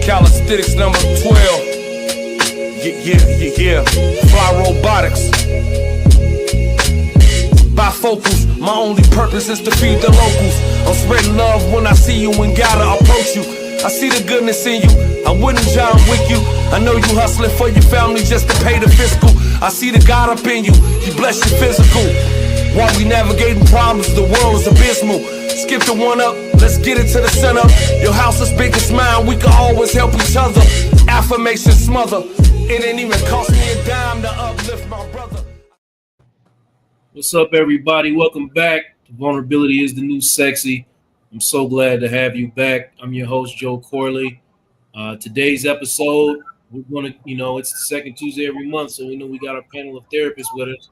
Calisthenics number 12. Yeah. Fly robotics. Bifocals, my only purpose is to feed the locals. I'm spreading love when I see you and gotta approach you. I see the goodness in you, I wouldn't John Wick you. I know you hustling for your family just to pay the fiscal. I see the God up in you, He bless your physical. While we navigating problems, the world is abysmal. Skip the one up, let's get it to the center. Your house is big as mine, we can always help each other. Affirmation smother, it ain't even cost me a dime to uplift my brother. What's up, everybody? Welcome back. Vulnerability is the new sexy. I'm so glad to have you back. I'm your host, Joe Corley. Today's episode, we're going to, it's the second Tuesday every month, so we know we got our panel of therapists with us.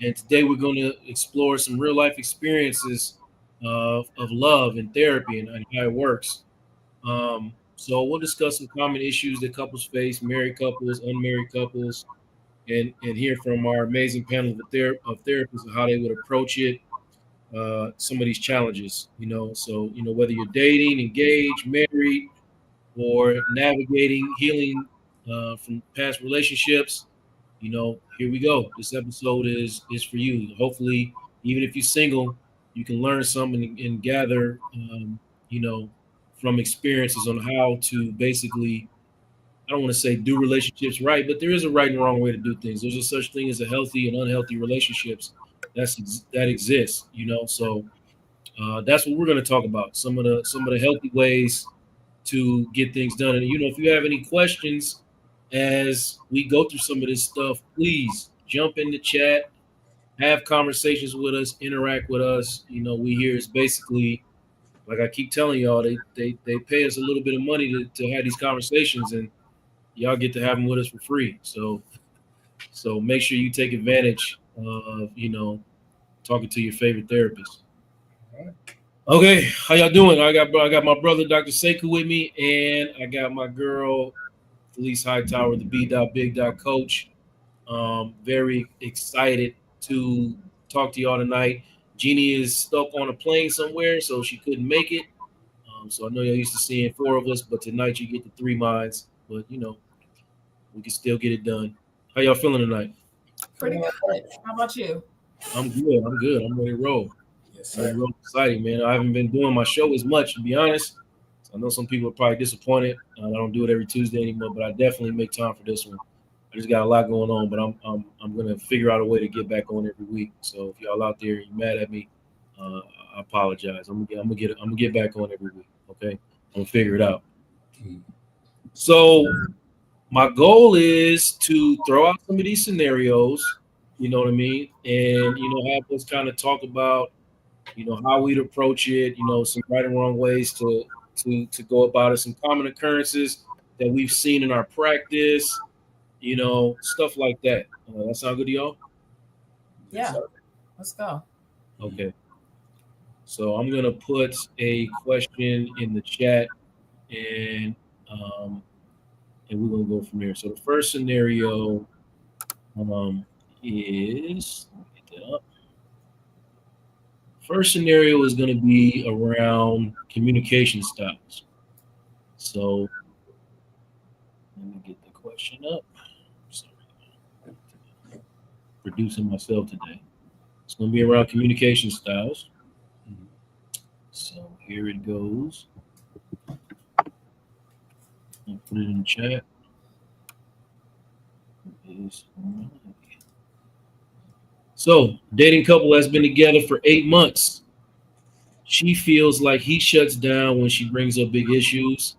And today we're going to explore some real life experiences of love and therapy and how it works. So we'll discuss some common issues that couples face, married couples, unmarried couples, and hear from our amazing panel of therapists and how they would approach it, some of these challenges, So, whether you're dating, engaged, married, or navigating, healing from past relationships, here we go. This episode is for you. Hopefully, even if you're single, you can learn something and gather, from experiences on how to basically, I don't want to say do relationships right, but there is a right and wrong way to do things. There's a such thing as a healthy and unhealthy relationships that exists, So that's what we're going to talk about. Some of the healthy ways to get things done. And if you have any questions as we go through some of this stuff, please jump in the chat, have conversations with us, interact with us. We here is basically, like I keep telling y'all, they pay us a little bit of money to have these conversations, and y'all get to have them with us for free. So make sure you take advantage of, talking to your favorite therapist. All right. Okay, how y'all doing? I got my brother, Dr. Sekou, with me, and I got my girl, Felice Hightower, the B.Big. Coach. Very excited to talk to y'all tonight. Jeannie is stuck on a plane somewhere, so she couldn't make it. So I know y'all used to seeing 4 of us, but tonight you get the 3 minds. But, we can still get it done. How y'all feeling tonight? Pretty good. How about you? I'm good. I'm ready to roll. Yes, sir. Real exciting, man. I haven't been doing my show as much, to be honest. I know some people are probably disappointed. I don't do it every Tuesday anymore, but I definitely make time for this one. I just got a lot going on, but I'm gonna figure out a way to get back on every week. So if y'all out there, you're mad at me, I apologize. I'm gonna get back on every week. Okay, I'm gonna figure it out. So my goal is to throw out some of these scenarios, you know what I mean, and have us kind of talk about, how we'd approach it, some right and wrong ways to go about it, some common occurrences that we've seen in our practice, stuff like that. That sound good to y'all? Yeah, let's go. Okay. So I'm gonna put a question in the chat, and we're gonna go from there. So the first scenario is, let me get that up. First scenario is going to be around communication styles. So let me get the question up. Sorry. Producing myself today. It's going to be around communication styles. So here it goes. I'll put it in the chat. So, dating couple has been together for 8 months. She feels like he shuts down when she brings up big issues.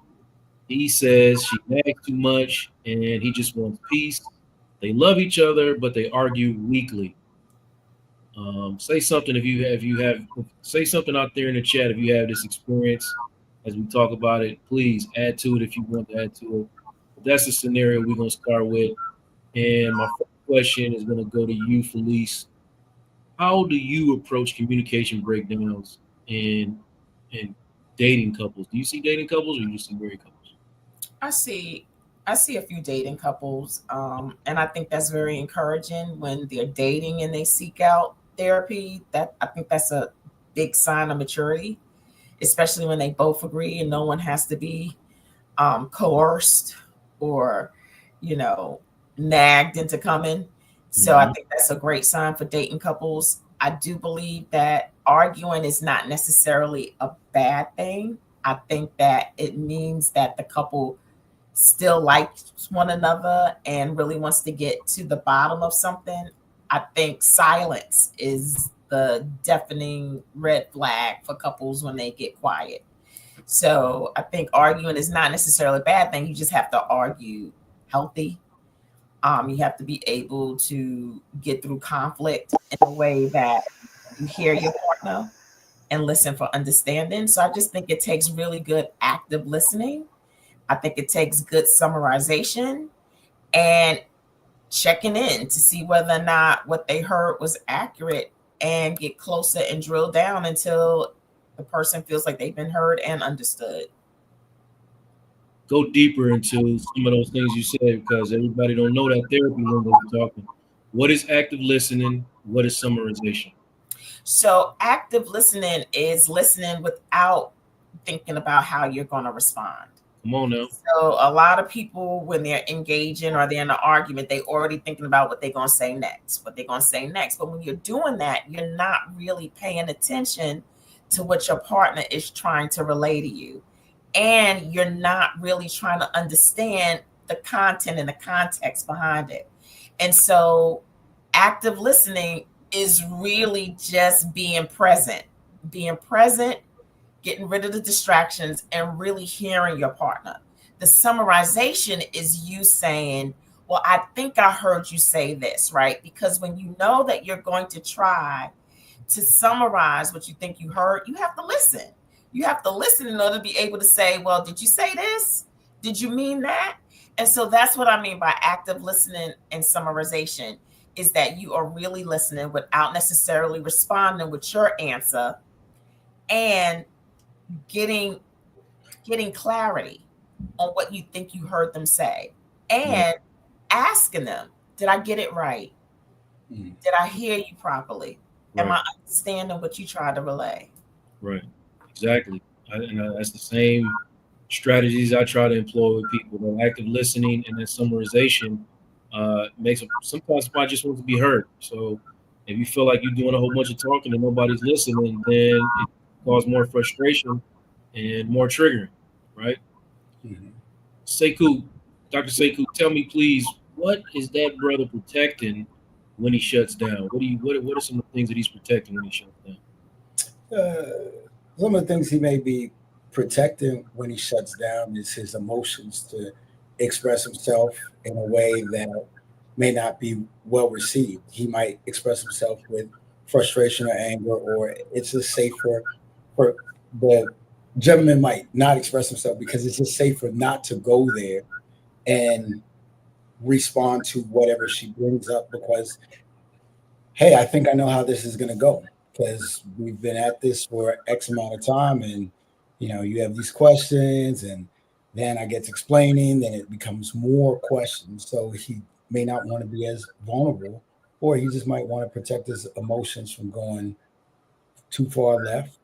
He says she nags too much and he just wants peace. They love each other, but they argue weekly. Say something if you have say something out there in the chat if you have this experience as we talk about it. Please add to it if you want to add to it. But that's the scenario we're gonna start with. And my first question is gonna go to you, Felice. How do you approach communication breakdowns in dating couples? Do you see dating couples or you see married couples? I see a few dating couples, and I think that's very encouraging when they're dating and they seek out therapy. That I think that's a big sign of maturity, especially when they both agree and no one has to be coerced or, you know, nagged into coming. So I think that's a great sign for dating couples. I do believe that arguing is not necessarily a bad thing. I think that it means that the couple still likes one another and really wants to get to the bottom of something. I think silence is the deafening red flag for couples when they get quiet. So I think arguing is not necessarily a bad thing. You just have to argue healthy. You have to be able to get through conflict in a way that you hear your partner and listen for understanding. So I just think it takes really good active listening. I think it takes good summarization and checking in to see whether or not what they heard was accurate and get closer and drill down until the person feels like they've been heard and understood. Go deeper into some of those things you said because everybody don't know that therapy when they're talking. What is active listening? What is summarization? So active listening is listening without thinking about how you're going to respond. Come on now. So a lot of people, when they're engaging or they're in an argument, they already thinking about what they're going to say next, what they're going to say next. But when you're doing that, you're not really paying attention to what your partner is trying to relay to you. And you're not really trying to understand the content and the context behind it. And so active listening is really just being present, getting rid of the distractions and really hearing your partner. The summarization is you saying, well, I think I heard you say this, right? Because when you know that you're going to try to summarize what you think you heard, you have to listen. You have to listen in order to be able to say, well, did you say this? Did you mean that? And so that's what I mean by active listening and summarization is that you are really listening without necessarily responding with your answer and getting clarity on what you think you heard them say and asking them, did I get it right? Did I hear you properly? Right. Am I understanding what you tried to relay? Right. Exactly. That's the same strategies I try to employ with people. The active listening and then summarization makes them sometimes somebody just wants to be heard. So if you feel like you're doing a whole bunch of talking and nobody's listening, then it causes more frustration and more triggering, right? Sekou, Dr. Sekou, tell me please, what is that brother protecting when he shuts down? What are some of the things that he's protecting when he shuts down? Some of the things he may be protecting when he shuts down is his emotions to express himself in a way that may not be well received. He might express himself with frustration or anger, or it's just safer for the gentleman might not express himself because it's just safer not to go there and respond to whatever she brings up because, hey, I think I know how this is going to go because we've been at this for X amount of time and, you have these questions and then I get to explaining, then it becomes more questions. So he may not want to be as vulnerable or he just might want to protect his emotions from going too far left.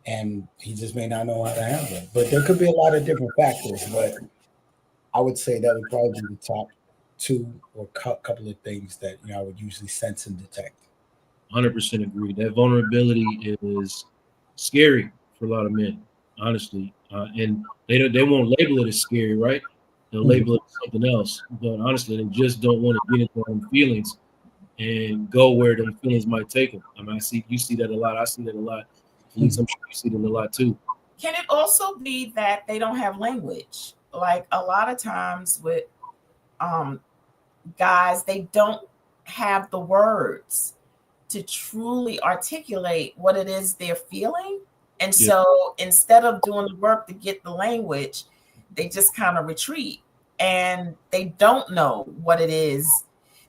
And he just may not know how to handle it. But there could be a lot of different factors. But I would say that would probably be the top two or couple of things that I would usually sense and detect. 100% agree. That vulnerability is scary for a lot of men, honestly, and they won't label it as scary, right? They'll label it as something else. But honestly, they just don't want to get into their own feelings and go where them feelings might take them. I mean, you see that a lot. I see that a lot. I'm sure you see that a lot too. Can it also be that they don't have language? Like a lot of times with guys, they don't have the words to truly articulate what it is they're feeling. And so instead of doing the work to get the language, they just kind of retreat and they don't know what it is.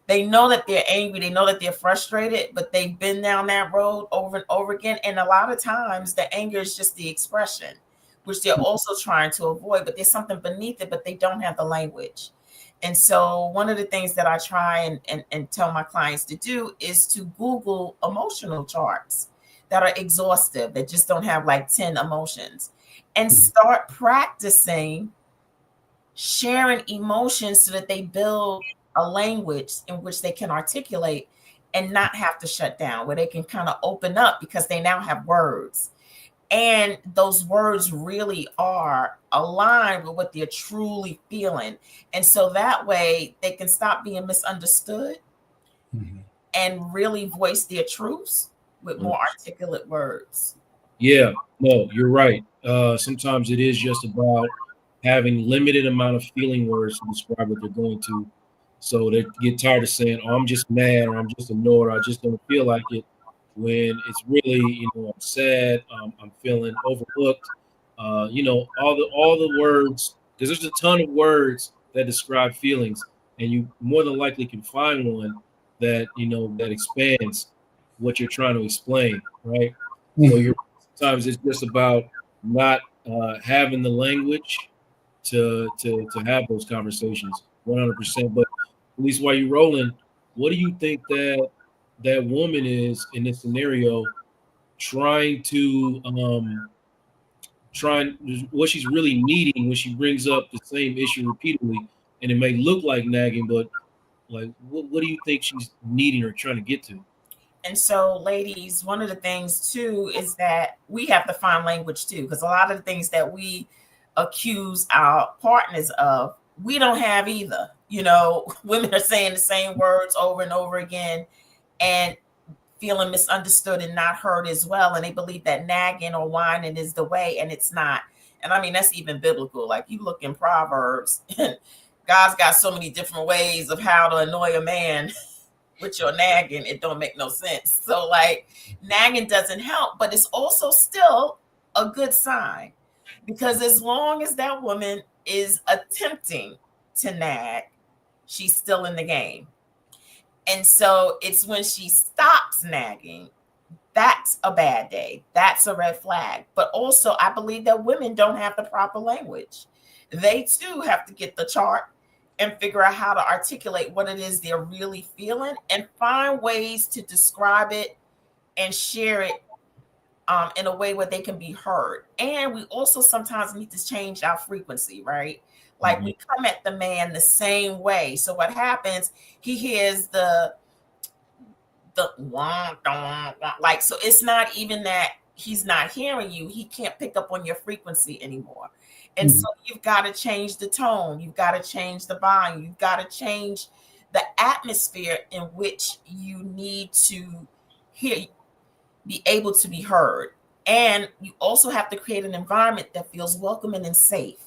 They know that they're angry. They know that they're frustrated, but they've been down that road over and over again. And a lot of times the anger is just the expression, which they're also trying to avoid, but there's something beneath it, but they don't have the language. And so one of the things that I try and tell my clients to do is to Google emotional charts. that are exhaustive, that just don't have like 10 emotions, and start practicing sharing emotions so that they build a language in which they can articulate and not have to shut down, where they can kind of open up because they now have words. And those words really are aligned with what they're truly feeling. And so that way they can stop being misunderstood and really voice their truths with more articulate words. Yeah, no, you're right. Sometimes it is just about having limited amount of feeling words to describe what they're going to. So they get tired of saying, "Oh, I'm just mad," or "I'm just annoyed," or "I just don't feel like it." When it's really, I'm sad, I'm feeling overlooked. All the words, because there's a ton of words that describe feelings, and you more than likely can find one that that expands what you're trying to explain, right? So you're sometimes it's just about not having the language to have those conversations 100%. But at least while you're rolling, what do you think that woman is in this scenario trying to trying what she's really needing when she brings up the same issue repeatedly, and it may look like nagging, but like what do you think she's needing or trying to get to? And so, ladies, one of the things too is that we have to find language too, because a lot of the things that we accuse our partners of, we don't have either. Women are saying the same words over and over again and feeling misunderstood and not heard as well. And they believe that nagging or whining is the way, and it's not. And I mean, that's even biblical. Like you look in Proverbs, and God's got so many different ways of how to annoy a man with your nagging. It don't make no sense. So like nagging doesn't help, but it's also still a good sign, because as long as that woman is attempting to nag, she's still in the game. And so it's when she stops nagging, that's a bad day. That's a red flag. But also, I believe that women don't have the proper language. They too have to get the chart and figure out how to articulate what it is they're really feeling and find ways to describe it and share it in a way where they can be heard. And we also sometimes need to change our frequency, right? Like we come at the man the same way. So what happens, he hears the wah, wah, wah, like, so it's not even that he's not hearing you. He can't pick up on your frequency anymore. And so you've got to change the tone. You've got to change the volume. You've got to change the atmosphere in which you need to be able to be heard. And you also have to create an environment that feels welcoming and safe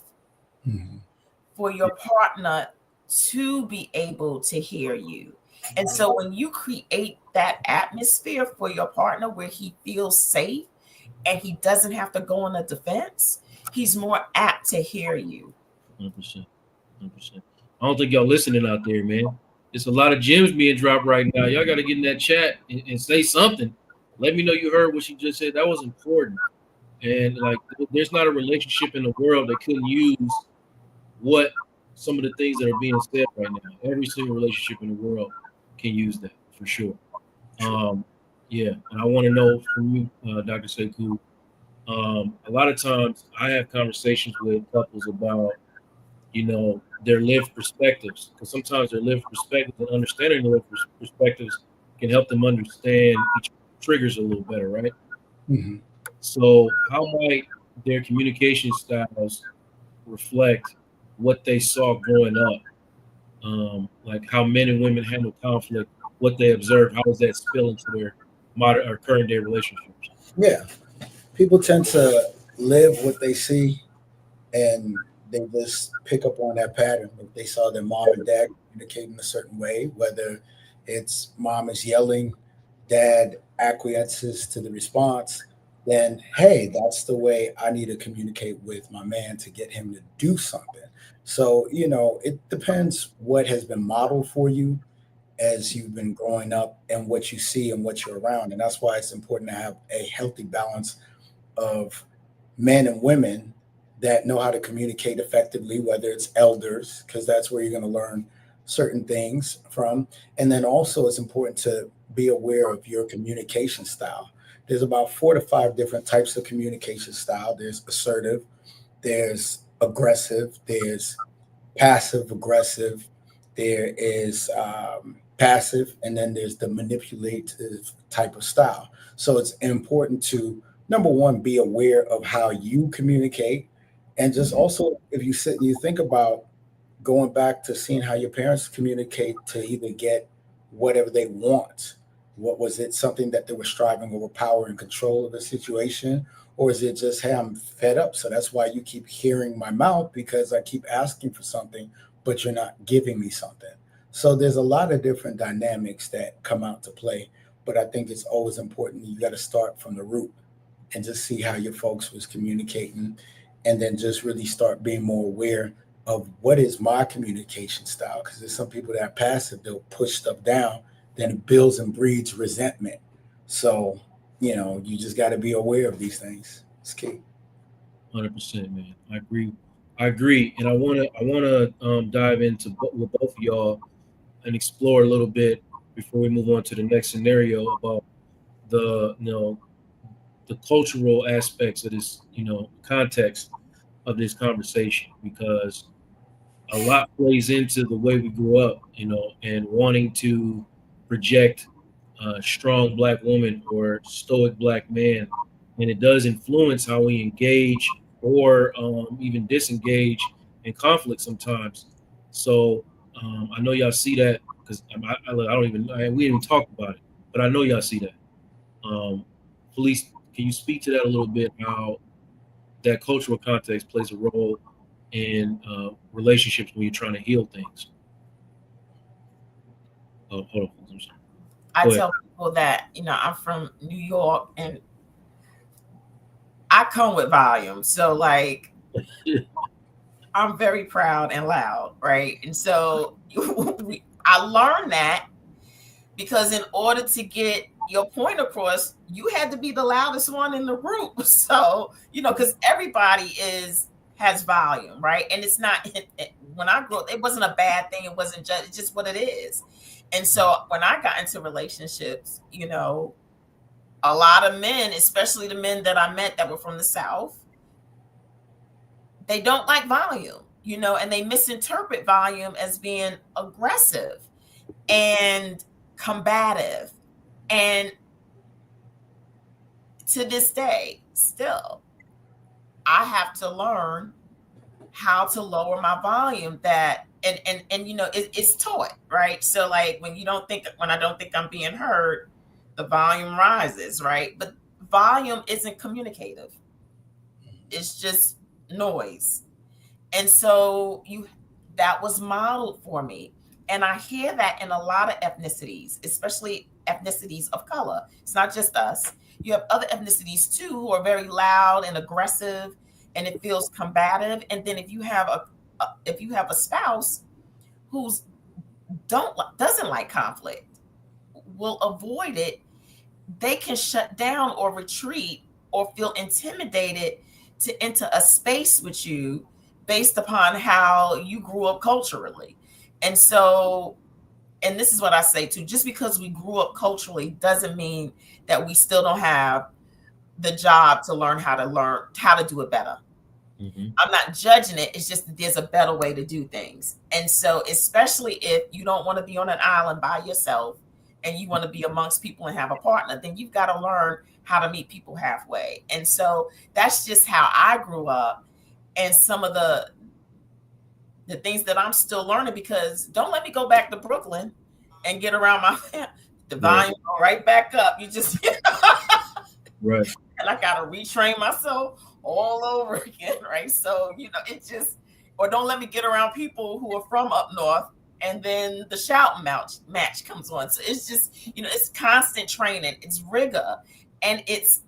for your partner to be able to hear you. And so when you create that atmosphere for your partner where he feels safe and he doesn't have to go on a defense, he's more apt to hear you. 100%. 100%. I don't think y'all listening out there, man. There's a lot of gems being dropped right now. Y'all got to get in that chat and say something. Let me know you heard what she just said. That was important. And like, there's not a relationship in the world that couldn't use what some of the things that are being said right now. Every single relationship in the world can use that for sure. Yeah, and I want to know from you, Dr. Sekou. A lot of times I have conversations with couples about, their lived perspectives, because sometimes their lived perspectives and understanding their lived perspectives can help them understand each triggers a little better, right? So how might their communication styles reflect what they saw growing up? Like how men and women handle conflict, what they observe, how does that spill into their modern or current day relationships? Yeah. People tend to live what they see, and they just pick up on that pattern. If they saw their mom and dad communicating a certain way, whether it's mom is yelling, dad acquiesces to the response, then hey, that's the way I need to communicate with my man to get him to do something. So, it depends what has been modeled for you as you've been growing up and what you see and what you're around. And that's why it's important to have a healthy balance of men and women that know how to communicate effectively, whether it's elders, because that's where you're going to learn certain things from. And then also it's important to be aware of your communication style. there's about 4 to 5 different types of communication style. There's assertive, there's aggressive, there's passive aggressive, there is passive, and then there's the manipulative type of style. So it's important to, number one, be aware of how you communicate, and just also, if you sit and you think about going back to seeing how your parents communicate to either get whatever they want. What was it? Something that they were striving over power and control of the situation? Or is it just, hey, I'm fed up? So that's why you keep hearing my mouth, because I keep asking for something, but you're not giving me something. So there's a lot of different dynamics that come out to play. But I think it's always important. You got to start from the root and just see how your folks was communicating, and then just really start being more aware of what is my communication style. Because there's some people that are passive, they'll push stuff down, then it builds and breeds resentment. So, you just got to be aware of these things. It's key. 100%, man. I agree, and I wanna dive into with both of y'all and explore a little bit before we move on to the next scenario about the the cultural aspects of this context of this conversation, because a lot plays into the way we grew up, and wanting to project a strong black woman or stoic black man, and it does influence how we engage or even disengage in conflict sometimes. So I know y'all see that, because I don't even we didn't even talk about it, but I know y'all see that. Police, can you speak to that a little bit? How that cultural context plays a role in relationships when you're trying to heal things. Oh, hold on. I'm sorry. I tell people that, I'm from New York and I come with volume. So like I'm very proud and loud, right? And so I learned that because in order to get your point across, you had to be the loudest one in the group. So, because everybody has volume, right? And it's not, when I grew up, it wasn't a bad thing. It wasn't just, it's just what it is. And so when I got into relationships, a lot of men, especially the men that I met that were from the South, they don't like volume, and they misinterpret volume as being aggressive and combative. And to this day, still, I have to learn how to lower my volume. It's taught, right? So like when I don't think I'm being heard, the volume rises, right? But volume isn't communicative. It's just noise. And so that was modeled for me. And I hear that in a lot of ethnicities, especially ethnicities of color. It's not just us. You have other ethnicities too who are very loud and aggressive, and it feels combative. And then if you have a spouse who's doesn't like conflict, will avoid it, they can shut down or retreat or feel intimidated to enter a space with you based upon how you grew up culturally. And so, and this is what I say too, just because we grew up culturally doesn't mean that we still don't have the job to learn how to do it better. Mm-hmm. I'm not judging it. It's just that there's a better way to do things. And so, especially if you don't want to be on an island by yourself and you want to be amongst people and have a partner, then you've got to learn how to meet people halfway. And so that's just how I grew up. And some of the things that I'm still learning, because don't let me go back to Brooklyn and get around the volume go right back up. You just right. And I gotta retrain myself all over again, right? So it just, or don't let me get around people who are from up north, and then the shouting match comes on. So it's just it's constant training, it's rigor, and it's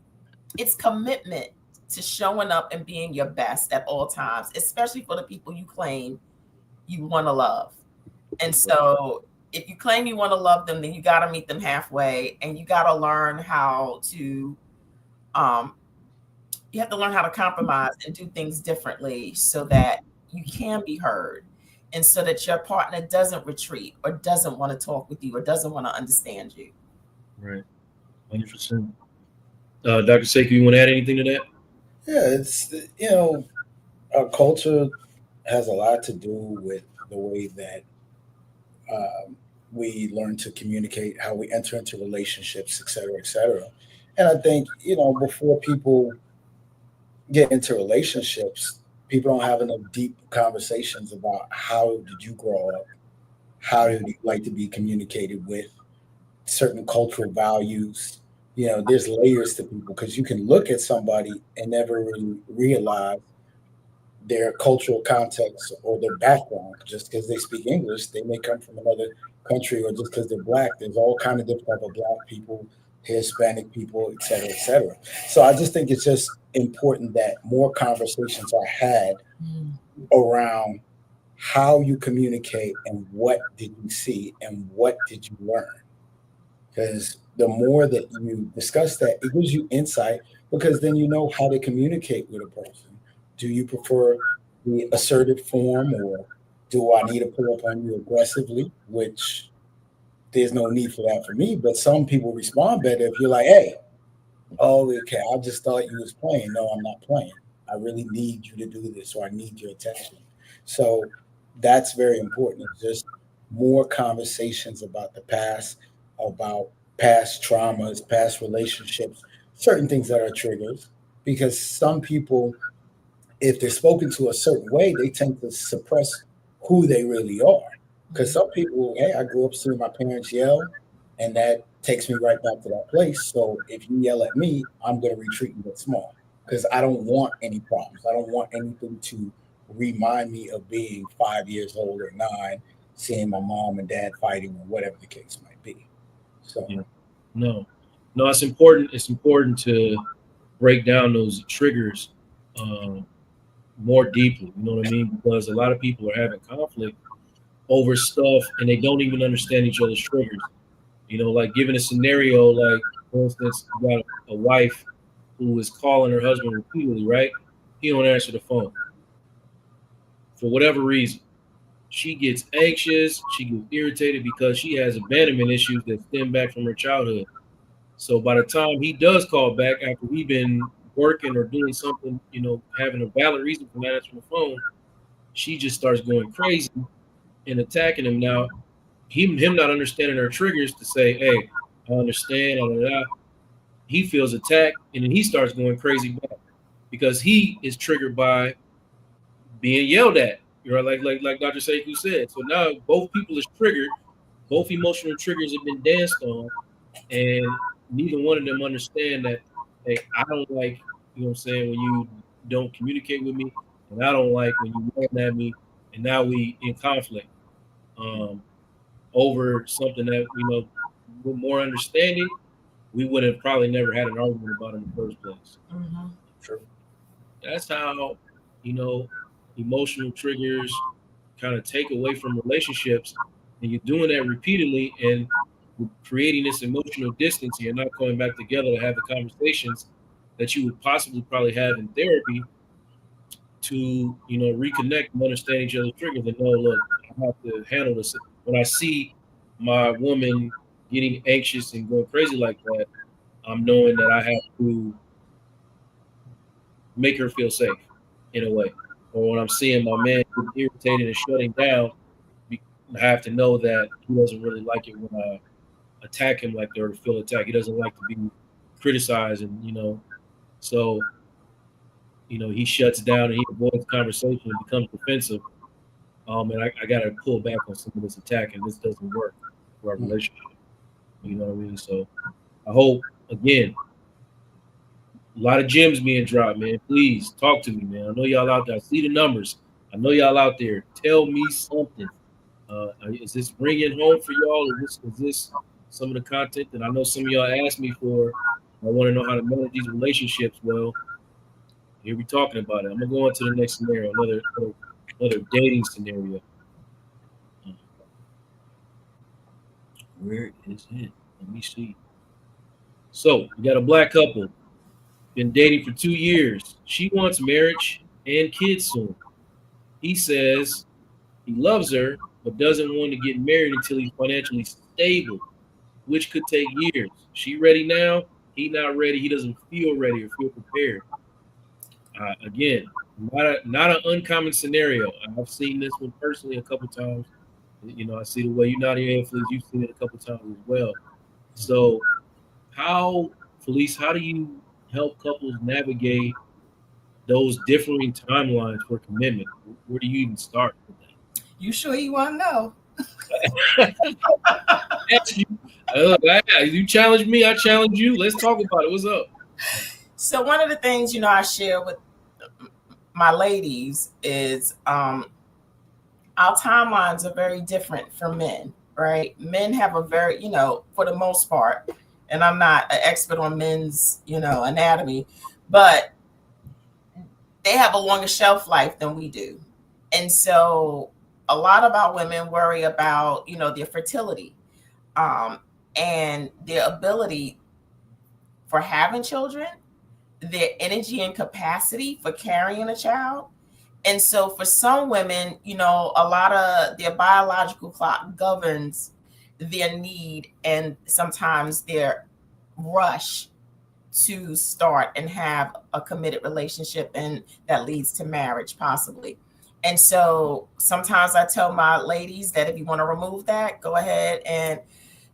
commitment to showing up and being your best at all times, especially for the people you claim you want to love. And so if you claim you want to love them, then you got to meet them halfway, and you got to learn how to you have to learn how to compromise and do things differently so that you can be heard, and so that your partner doesn't retreat or doesn't want to talk with you or doesn't want to understand you. Right. 100%. Dr. Seiko, you want to add anything to that? Yeah, it's our culture has a lot to do with the way that we learn to communicate, how we enter into relationships, et cetera, et cetera. And I think before people get into relationships, people don't have enough deep conversations about how did you grow up, how did you like to be communicated with, certain cultural values. There's layers to people because you can look at somebody and never really realize their cultural context or their background. Just because they speak English, they may come from another country, or just because they're black, there's all kind of different type of black people, Hispanic people, et cetera, et cetera. So I just think it's just important that more conversations are had around how you communicate and what did you see and what did you learn. Because the more that you discuss that, it gives you insight because then you know how to communicate with a person. Do you prefer the assertive form, or do I need to pull up on you aggressively? Which there's no need for that for me, but some people respond better if you're like, hey, oh, okay, I just thought you was playing. No, I'm not playing. I really need you to do this, or I need your attention. So that's very important. It's just more conversations about the past, about past traumas, past relationships, certain things that are triggers. Because some people, if they're spoken to a certain way, they tend to suppress who they really are. Because some people, hey, I grew up seeing my parents yell, and that takes me right back to that place. So if you yell at me, I'm going to retreat and get small because I don't want any problems. I don't want anything to remind me of being 5 years old or nine, seeing my mom and dad fighting or whatever the case might be. So, Yeah. No, no, it's important. It's important to break down those triggers um, more deeply. You know what I mean? Because a lot of people are having conflict over stuff and they don't even understand each other's triggers. Like given a scenario, like for instance, you got a wife who is calling her husband repeatedly, right? He don't answer the phone for whatever reason. She gets anxious, she gets irritated because she has abandonment issues that stem back from her childhood. So by the time he does call back after we've been working or doing something, having a valid reason for not answering the phone, she just starts going crazy and attacking him. Now, him not understanding her triggers to say, "Hey, I understand," blah, blah, blah. He feels attacked, and then he starts going crazy back because he is triggered by being yelled at. Like Dr. Sekou said. So now both people is triggered, both emotional triggers have been danced on, and neither one of them understand that, hey, I don't like, what I'm saying, when you don't communicate with me, and I don't like when you yell at me, and now we in conflict um, over something that with more understanding, we would have probably never had an argument about in the first place. Mm-hmm. sure. That's how you know emotional triggers kind of take away from relationships, and you're doing that repeatedly, and creating this emotional distance. You're not coming back together to have the conversations that you would possibly probably have in therapy to reconnect and understand each other's triggers and know, look, I have to handle this. When I see my woman getting anxious and going crazy like that, I'm knowing that I have to make her feel safe in a way. Or when I'm seeing my man getting irritated and shutting down, I have to know that he doesn't really like it when I attack him like that or feel attacked. He doesn't like to be criticized, and so he shuts down and he avoids conversation and becomes defensive. And I got to pull back on some of this attack, and this doesn't work for our Mm. relationship. You know what I mean? So I hope again, a lot of gems being dropped, man. Please talk to me, man. I know y'all out there. I see the numbers. I know y'all out there. Tell me something. Is this ringing home for y'all? Is this some of the content that I know some of y'all asked me for? I want to know how to manage these relationships. Well, here we talking about it. I'm gonna go on to the next scenario, another dating scenario. Where is it? Let me see. So we got a black couple, been dating for 2 years. She wants marriage and kids soon. He says he loves her, but doesn't want to get married until he's financially stable, which could take years. She ready now? He not ready. He doesn't feel ready or feel prepared. Again, not an uncommon scenario. I've seen this one personally a couple times. I see the way you're not your influence. You've seen it a couple times as well. So, how, Felice, how do you help couples navigate those differing timelines for commitment? Where do you even start with You sure you want to know? that? Ask you, you challenge me, I challenge you. Let's talk about it. What's up? So one of the things, I share with my ladies is our timelines are very different from men, right? Men have a very, for the most part, and I'm not an expert on men's, anatomy, but they have a longer shelf life than we do. And so a lot of our women worry about, their fertility and their ability for having children, their energy and capacity for carrying a child. And so for some women, a lot of their biological clock governs their need and sometimes their rush to start and have a committed relationship, and that leads to marriage possibly. And so sometimes I tell my ladies that if you want to remove that, go ahead and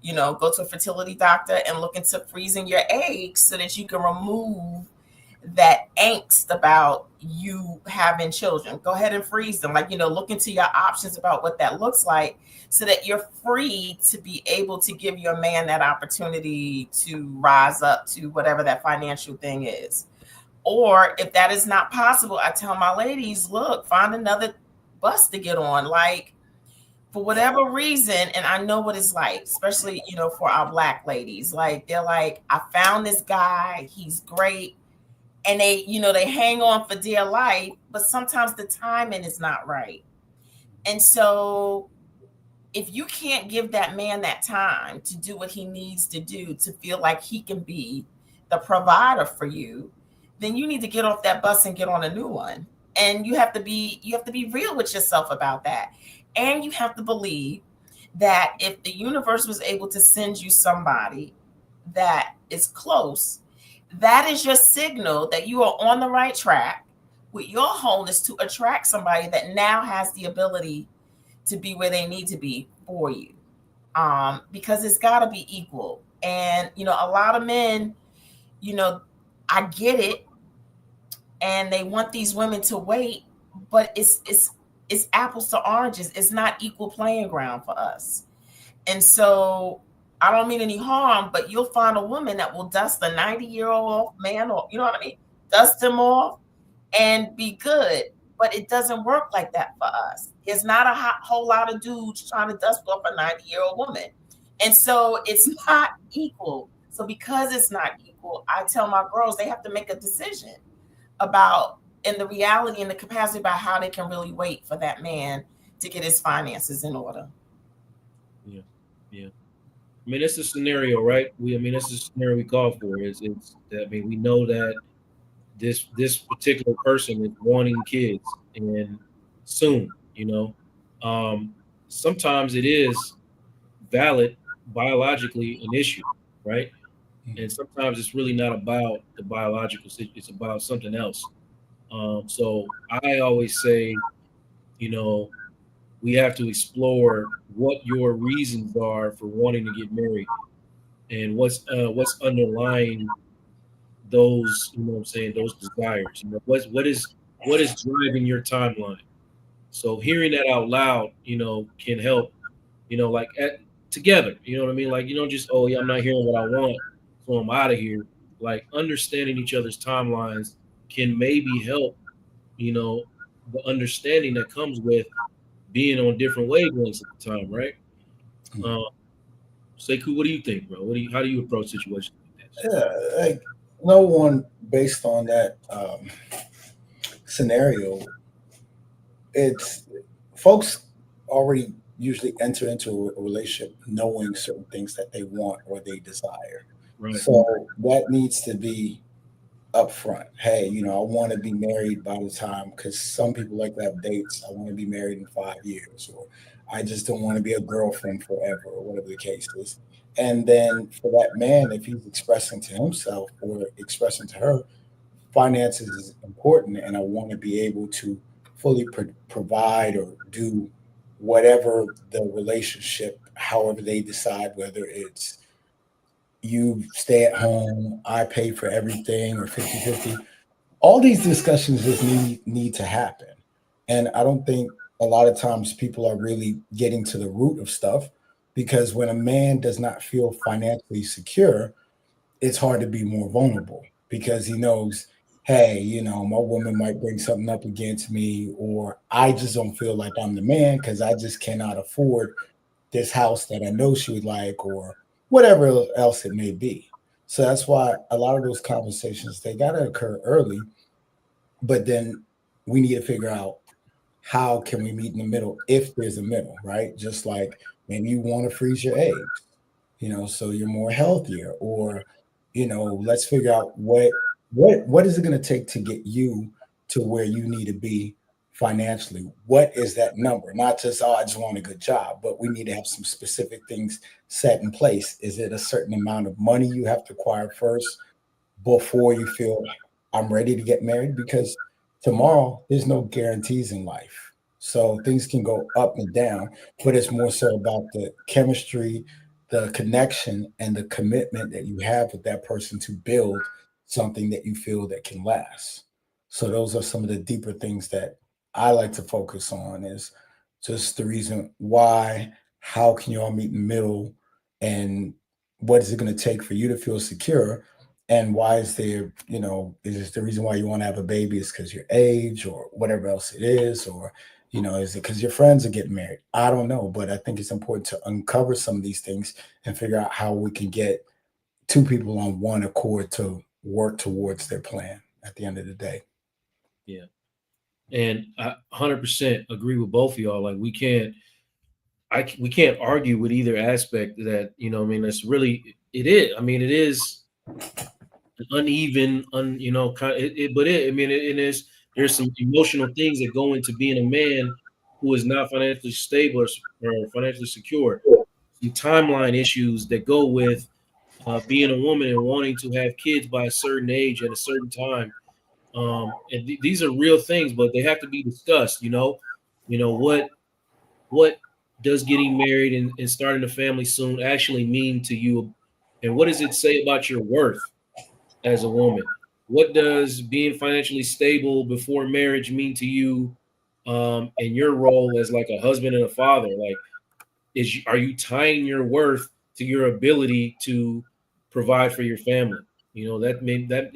go to a fertility doctor and look into freezing your eggs so that you can remove that angst about you having children. Go ahead and freeze them. Look into your options about what that looks like so that you're free to be able to give your man that opportunity to rise up to whatever that financial thing is. Or if that is not possible, I tell my ladies, look, find another bus to get on. For whatever reason, and I know what it's like, especially, for our Black ladies, they're like, I found this guy, he's great. And they hang on for dear life, but sometimes the timing is not right. And so if you can't give that man that time to do what he needs to do to feel like he can be the provider for you, then you need to get off that bus and get on a new one. And you have to be real with yourself about that. And you have to believe that if the universe was able to send you somebody that is close, that is your signal that you are on the right track with your wholeness to attract somebody that now has the ability to be where they need to be for you. Because it's got to be equal. And, a lot of men, I get it. And they want these women to wait, but it's apples to oranges. It's not equal playing ground for us. And so I don't mean any harm, but you'll find a woman that will dust a 90-year-old man, or you know what I mean, dust him off and be good. But it doesn't work like that for us. There's not a whole lot of dudes trying to dust off a 90-year-old woman. And so it's not equal. So because it's not equal, I tell my girls they have to make a decision about, and the reality and the capacity about how they can really wait for that man to get his finances in order. Yeah. I mean, it's a scenario, right? That's the scenario we call for. It's that, we know that this particular person is wanting kids and soon, sometimes it is valid biologically an issue, right? And sometimes it's really not about the biological situation, it's about something else. So I always say, we have to explore what your reasons are for wanting to get married and what's underlying those, those desires. What is driving your timeline. So hearing that out loud, can help, together, you know what I mean? You don't just, oh yeah, I'm not hearing what I want, so I'm out of here. Understanding each other's timelines can maybe help, the understanding that comes with being on different wavelengths at the time, right? Sekou, what do you think, bro? How do you approach situations like that? Yeah, no one based on that scenario. It's folks already usually enter into a relationship knowing certain things that they want or they desire. Right. So that needs to be upfront. Hey, I want to be married by the time, because some people like to have dates. I want to be married in 5 years, or I just don't want to be a girlfriend forever, or whatever the case is. And then for that man, if he's expressing to himself or expressing to her, finances is important, and I want to be able to fully provide or do whatever the relationship, however they decide, whether it's you stay at home, I pay for everything, or 50-50. All these discussions just need to happen. And I don't think a lot of times people are really getting to the root of stuff, because when a man does not feel financially secure, it's hard to be more vulnerable, because he knows, hey, my woman might bring something up against me, or I just don't feel like I'm the man because I just cannot afford this house that I know she would like, or whatever else it may be. So that's why a lot of those conversations, they got to occur early, but then we need to figure out how can we meet in the middle, if there's a middle, right? Just like maybe you want to freeze your eggs, so you're more healthier, or let's figure out what is it going to take to get you to where you need to be financially. What is that number? Not just, oh, I just want a good job, but we need to have some specific things set in place. Is it a certain amount of money you have to acquire first before you feel I'm ready to get married? Because tomorrow there's no guarantees in life. So things can go up and down, but it's more so about the chemistry, the connection, and the commitment that you have with that person to build something that you feel that can last. So those are some of the deeper things that I like to focus on, is just the reason why, how can you all meet in the middle, and what is it going to take for you to feel secure, and why is there, is this the reason why you want to have a baby is because your age or whatever else it is, or is it because your friends are getting married? I don't know, but I think it's important to uncover some of these things and figure out how we can get two people on one accord to work towards their plan at the end of the day. Yeah. And I 100% agree with both of y'all. Like we can't argue with either aspect of that, I mean, that's really, it is. I mean, it is uneven, kind but I mean, it is, there's some emotional things that go into being a man who is not financially stable or financially secure. Some timeline issues that go with being a woman and wanting to have kids by a certain age at a certain time. And these are real things, but they have to be discussed. What does getting married and starting a family soon actually mean to you, and what does it say about your worth as a woman? What does being financially stable before marriage mean to you, and your role as like a husband and a father? Like, are you tying your worth to your ability to provide for your family? That mean that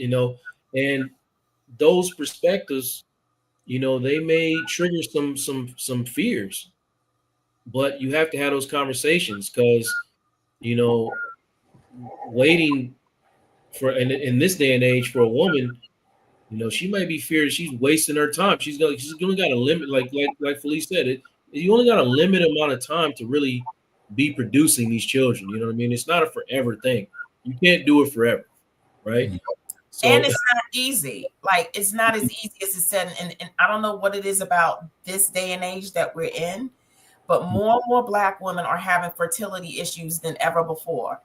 and those perspectives, they may trigger some fears, but you have to have those conversations, because you know waiting for in this day and age for a woman, she might be feared she's wasting her time. She's only got a limit, like Felice said, you only got a limited amount of time to really be producing these children. You know what I mean? It's not a forever thing. You can't do it forever, right? And So it's not easy. Like, it's not as easy as it said. And I don't know what it is about this day and age that we're in, but more and more Black women are having fertility issues than ever before.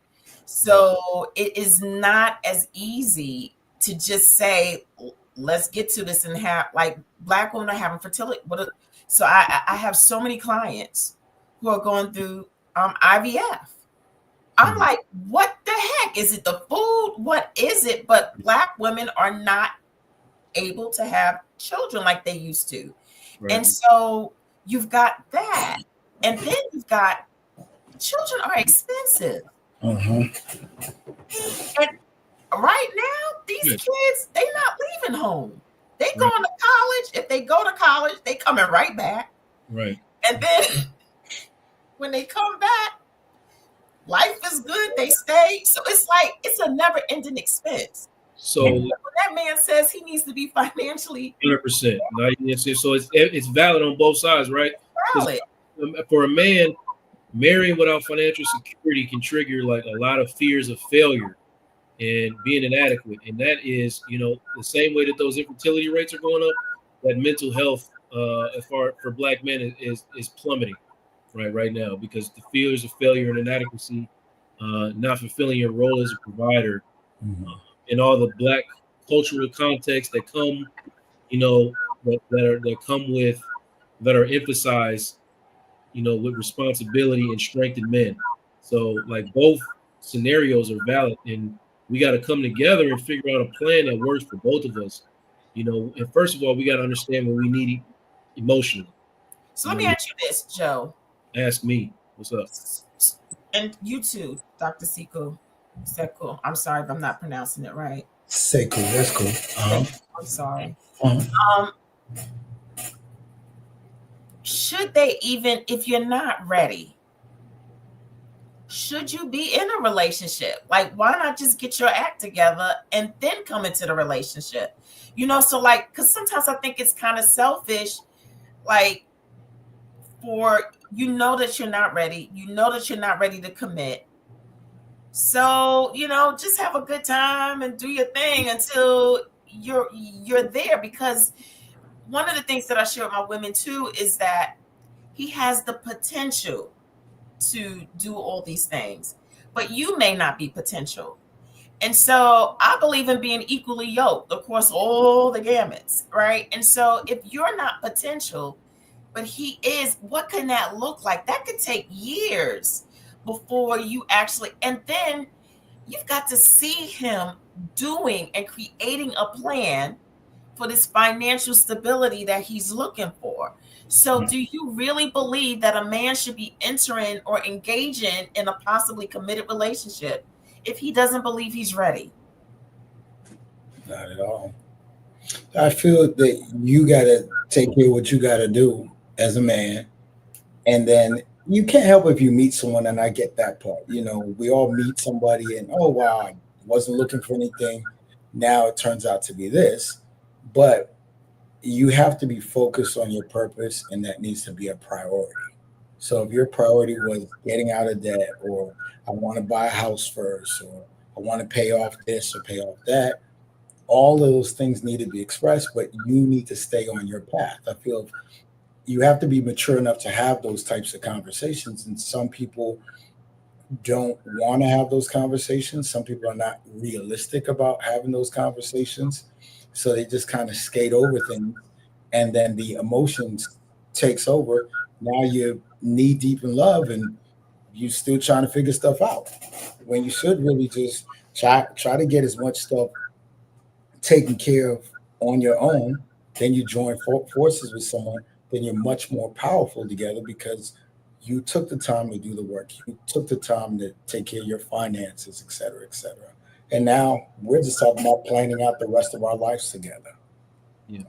So it is not as easy to just say, let's get to this and have, like, Black women are having fertility. So I have so many clients who are going through IVF. I'm like, what the heck? Is it the food? What is it? But Black women are not able to have children like they used to. right. And so you've got that. And then you've got, children are expensive. Uh-huh. And right now, these kids, they're not leaving home. They going to college. If they go to college, they coming right back. Right. And then when they come back, life is good. They stay. So it's like, it's a never-ending expense. So and when that man says he needs to be financially 100%. So it's valid on both sides, right? valid. For a man, marrying without financial security can trigger like a lot of fears of failure and being inadequate. And that is, the same way that those infertility rates are going up, that mental health for Black men is plummeting right now, because the fears of failure and inadequacy not fulfilling your role as a provider, Mhm. and all the black cultural context that come, that are emphasized, with responsibility and strength in men. So like both scenarios are valid, and we got to come together and figure out a plan that works for both of us. And first of all, we got to understand what we need emotionally. So let me ask you this, Joe. Ask me, what's up? And you too, Dr. Seko. I'm sorry if I'm not pronouncing it right. Say cool. That's cool. I'm sorry. Uh-huh. Um, should they even, if you're not ready, should you be in a relationship? Like, why not just get your act together and then come into the relationship? So like, because sometimes I think it's kind of selfish, like, for that you're not ready, that you're not ready to commit. So, just have a good time and do your thing until you're there. Because one of the things that I share with my women too is that he has the potential to do all these things, but you may not be potential. And so I believe in being equally yoked, of course, all the gamuts, right? And so if you're not potential, but he is, what can that look like? That could take years before you actually, and then you've got to see him doing and creating a plan for this financial stability that he's looking for. So, do you really believe that a man should be entering or engaging in a possibly committed relationship if he doesn't believe he's ready? Not at all. I feel that you got to take care of what you got to do as a man. And then you can't help if you meet someone, and I get that part. We all meet somebody, and oh, wow, I wasn't looking for anything. Now it turns out to be this. But you have to be focused on your purpose, and that needs to be a priority. So if your priority was getting out of debt, or I want to buy a house first, or I want to pay off this or pay off that, all of those things need to be expressed, but you need to stay on your path. I feel you have to be mature enough to have those types of conversations. And some people don't want to have those conversations. Some people are not realistic about having those conversations. So they just kind of skate over things. And then the emotions takes over. Now you're knee deep in love and you still trying to figure stuff out. When you should really just try to get as much stuff taken care of on your own. Then you join forces with someone, then you're much more powerful together because you took the time to do the work. You took the time to take care of your finances, et cetera, et cetera. And now we're just talking about planning out the rest of our lives together. Yeah,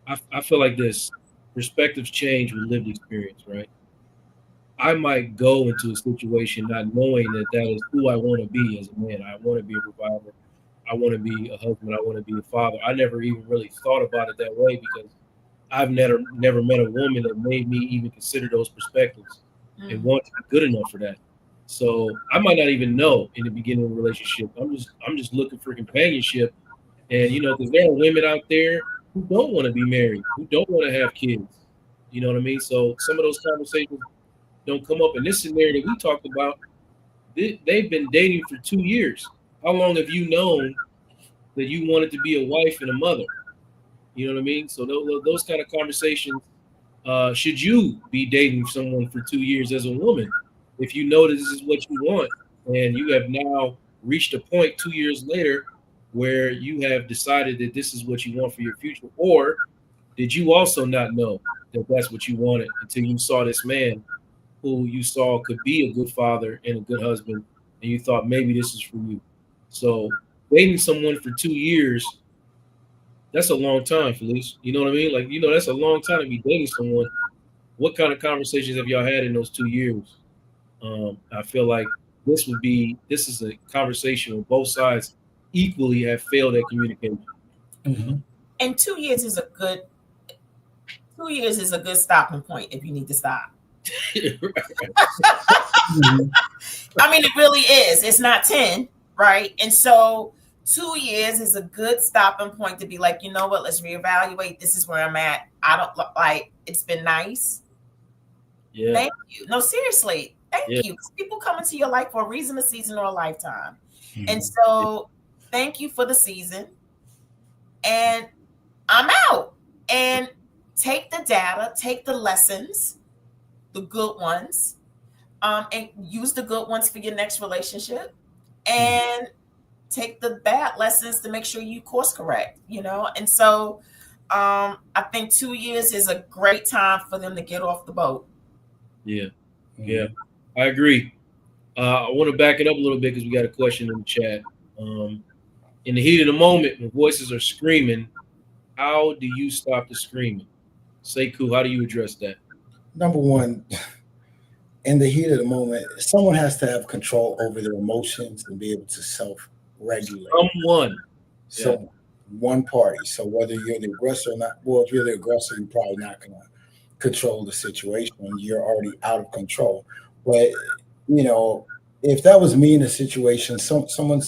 I feel like this perspectives change with lived experience, right? I might go into a situation not knowing that that is who I want to be as a man. I want to be a provider. I want to be a husband. I want to be a father. I never even really thought about it that way because I've never met a woman that made me even consider those perspectives and want to be good enough for that. So I might not even know in the beginning of a relationship. I'm just looking for companionship, and because there are women out there who don't want to be married, who don't want to have kids. You know what I mean? So some of those conversations don't come up. In this scenario that we talked about, they've been dating for 2 years. How long have you known that you wanted to be a wife and a mother? You know what I mean? So those kind of conversations, should you be dating someone for 2 years as a woman, if you know that this is what you want, and you have now reached a point 2 years later where you have decided that this is what you want for your future, or did you also not know that that's what you wanted until you saw this man who you saw could be a good father and a good husband, and you thought maybe this is for you? So dating someone for 2 years, that's a long time, Felice. You know what I mean? Like, that's a long time to be dating someone. What kind of conversations have y'all had in those 2 years? I feel like this is a conversation where both sides equally have failed at communication. Mhm. And 2 years is a good stopping point if you need to stop. Mhm. I mean, it really is. It's not 10, right? And so 2 years is a good stopping point to be like, you know what, let's reevaluate. This is where I'm at. I don't like, it's been nice. Yeah. Thank you. No, seriously. Thank Yeah. you. 'Cause people come into your life for a reason, a season, or a lifetime. And Mhm. so thank you for the season. And I'm out. And take the data, take the lessons, the good ones, and use the good ones for your next relationship. And take the bad lessons to make sure you course correct, And so I think 2 years is a great time for them to get off the boat. Yeah. Yeah. Mhm. I agree. I want to back it up a little bit because we got a question in the chat. Um, in the heat of the moment, when voices are screaming, how do you stop the screaming? Sekou, how do you address that? Number one, in the heat of the moment, someone has to have control over their emotions and be able to self-regulate. Someone. Yeah. So one party. So whether you're the aggressor or not, well, if you're the aggressor, you're probably not going to control the situation. You're already out of control. But if that was me in a situation, someone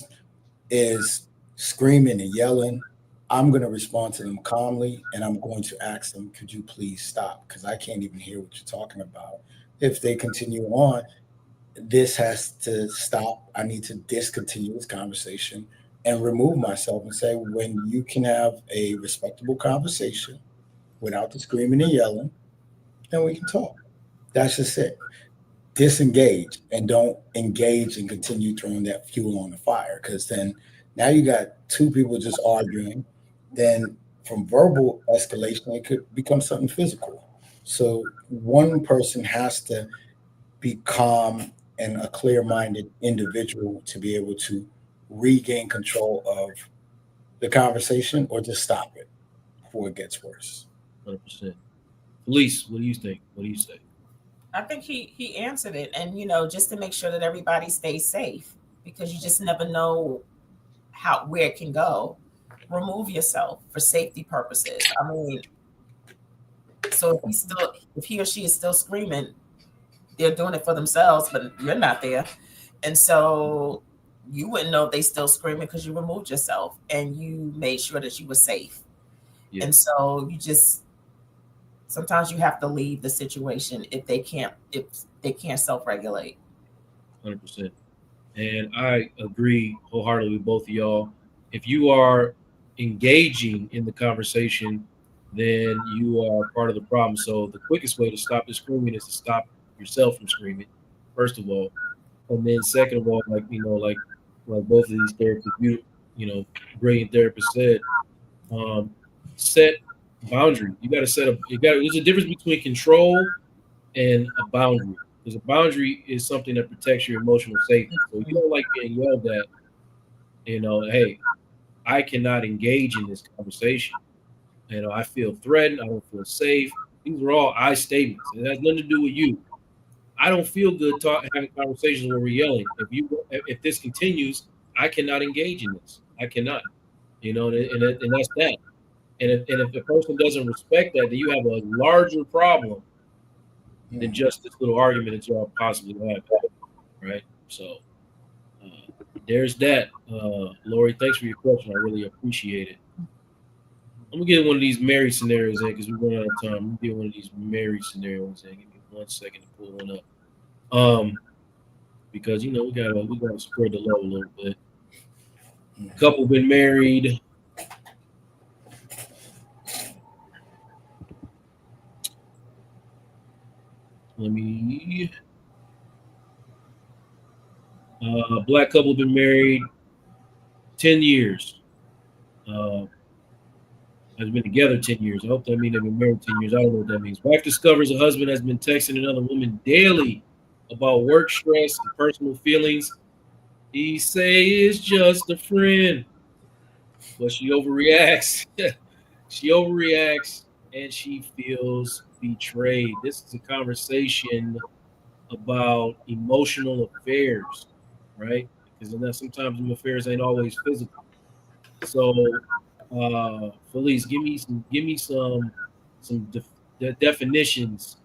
is screaming and yelling, I'm going to respond to them calmly and I'm going to ask them, could you please stop? Because I can't even hear what you're talking about. If they continue on, this has to stop. I need to discontinue this conversation and remove myself and say, when you can have a respectable conversation without the screaming and yelling, then we can talk. That's just it. Disengage and don't engage and continue throwing that fuel on the fire, because then now you got two people just arguing. Then from verbal escalation, it could become something physical. So one person has to be calm and a clear minded individual to be able to regain control of the conversation or just stop it before it gets worse. 100%. Felice, what do you think? What do you say? I think he answered it, and just to make sure that everybody stays safe, because you just never know where it can go. Remove yourself for safety purposes. I mean, so if he or she is still screaming, they're doing it for themselves, but you're not there, and so you wouldn't know if they still screaming because you removed yourself and you made sure that you were safe. Yeah. And so sometimes you have to leave the situation if they can't self-regulate. 100%. And I agree wholeheartedly with both of y'all. If you are engaging in the conversation, then you are part of the problem. So the quickest way to stop the screaming is to stop yourself from screaming, first of all. And then second of all, like both of these therapists, brilliant therapists said, um, set boundaries. You got to there's a difference between control and a boundary. Because a boundary is something that protects your emotional safety. So you don't like being yelled at, hey, I cannot engage in this conversation. I feel threatened. I don't feel safe. These are all I statements. It has nothing to do with you. I don't feel good having conversations where we're yelling. If this continues, I cannot engage in this. I cannot. And that's that. And if the person doesn't respect that, then you have a larger problem than Mhm. just this little argument that y'all possibly have, right? So there's that. Lori, thanks for your question. I really appreciate it. I'm gonna get one of these married scenarios in because we run out of time. I'm gonna get one of these married scenarios in. Give me 1 second to pull one up. Because we gotta spread the love a little bit. Couple been married. Let me. Black couple been married 10 years. Uh, has been together 10 years. I hope that means they've been married 10 years. I don't know what that means. Wife discovers a husband has been texting another woman daily about work stress and personal feelings. He say it's just a friend, but she overreacts. She overreacts and she feels betrayed. This is a conversation about emotional affairs, right? Because sometimes them affairs ain't always physical. So, Felice, give me some definitions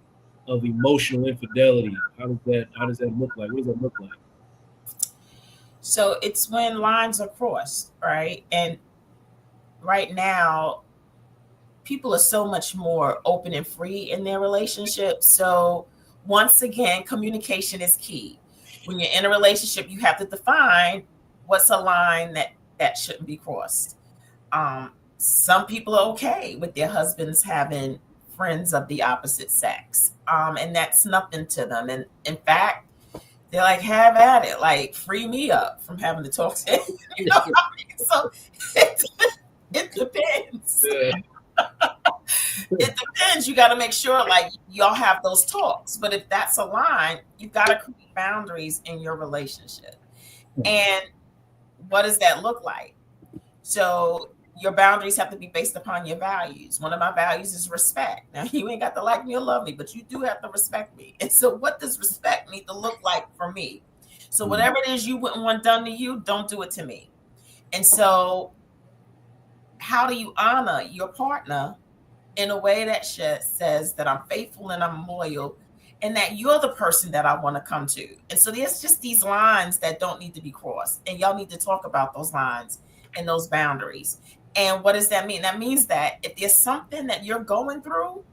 of emotional infidelity. How does that look like? What does that look like? So it's when lines are crossed, right? And right now, people are so much more open and free in their relationship. So once again, communication is key. When you're in a relationship, you have to define what's a line that shouldn't be crossed. Some people are okay with their husbands having friends of the opposite sex, and that's nothing to them. And in fact, they're like, have at it, like free me up from having to talk to him. You know what I mean? So it depends. Yeah. It depends. You got to make sure like y'all have those talks. But if that's a line, you've got to create boundaries in your relationship. And what does that look like? So your boundaries have to be based upon your values. One of my values is respect. Now, you ain't got to like me or love me, but you do have to respect me. And so what does respect need to look like for me? So whatever it is you wouldn't want done to you, don't do it to me. And so how do you honor your partner in a way that says that I'm faithful and I'm loyal and that you're the person that I want to come to? And so there's just these lines that don't need to be crossed. And y'all need to talk about those lines and those boundaries. And what does that mean? That means that if there's something that you're going through,